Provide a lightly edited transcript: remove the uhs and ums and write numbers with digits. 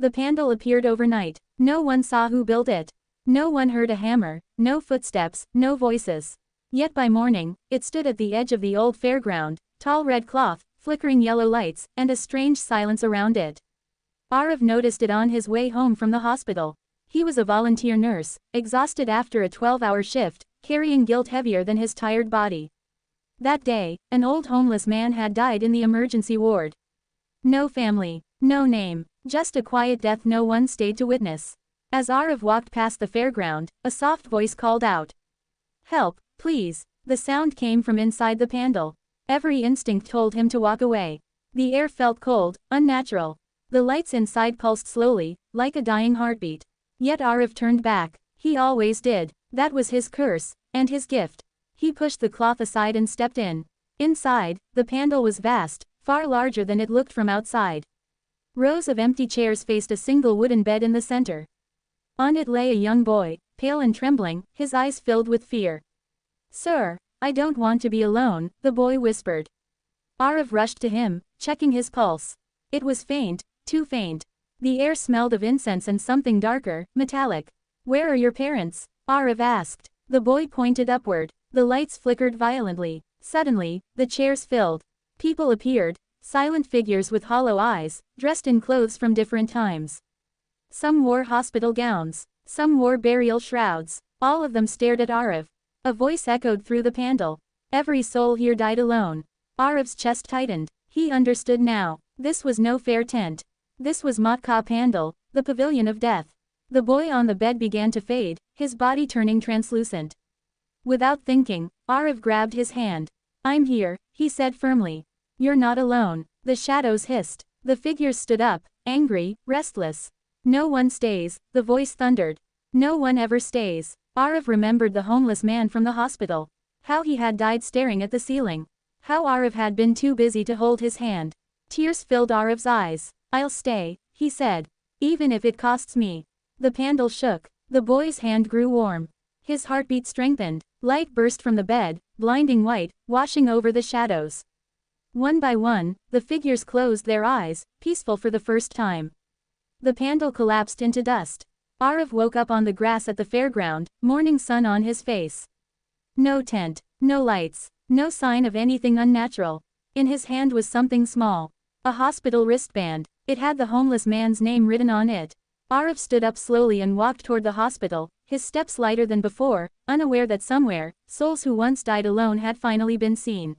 The pandal appeared overnight. No one saw who built it. No one heard a hammer, no footsteps, no voices. Yet by morning, it stood at the edge of the old fairground, tall red cloth, flickering yellow lights, and a strange silence around it. Arav noticed it on his way home from the hospital. He was a volunteer nurse, exhausted after a 12-hour shift, carrying guilt heavier than his tired body. That day, an old homeless man had died in the emergency ward. No family, no name, just a quiet death no one stayed to witness. As Arav walked past the fairground, a soft voice called out, "Help, please." The sound came from inside the pandal. Every instinct told him to walk away. The air felt cold, unnatural. The lights inside pulsed slowly, like a dying heartbeat. Yet Arav turned back. He always did. That was his curse, and his gift. He pushed the cloth aside and stepped in. Inside, the pandal was vast, far larger than it looked from outside. Rows of empty chairs faced a single wooden bed in the center. On it lay a young boy, pale and trembling, his eyes filled with fear. "Sir, I don't want to be alone," the boy whispered. Arav rushed to him, checking his pulse. It was faint, too faint. The air smelled of incense and something darker, metallic. "Where are your parents?" Arav asked. The boy pointed upward. The lights flickered violently. Suddenly, the chairs filled. People appeared, silent figures with hollow eyes, dressed in clothes from different times. Some wore hospital gowns. Some wore burial shrouds. All of them stared at Arav. A voice echoed through the pandal. "Every soul here died alone." Arav's chest tightened. He understood now. This was no fair tent. This was Maut Ka Pandal, the pavilion of death. The boy on the bed began to fade, his body turning translucent. Without thinking, Arav grabbed his hand. "I'm here," he said firmly. "You're not alone." The shadows hissed. The figures stood up, angry, restless. "No one stays," the voice thundered. "No one ever stays." Arav remembered the homeless man from the hospital. How he had died staring at the ceiling. How Arav had been too busy to hold his hand. Tears filled Arav's eyes. "I'll stay," he said. "Even if it costs me." The pandal shook. The boy's hand grew warm. His heartbeat strengthened. Light burst from the bed, blinding white, washing over the shadows. One by one, the figures closed their eyes, peaceful for the first time. The pandal collapsed into dust. Arav woke up on the grass at the fairground, morning sun on his face. No tent, no lights, no sign of anything unnatural. In his hand was something small. A hospital wristband. It had the homeless man's name written on it. Arav stood up slowly and walked toward the hospital, his steps lighter than before, unaware that somewhere, souls who once died alone had finally been seen.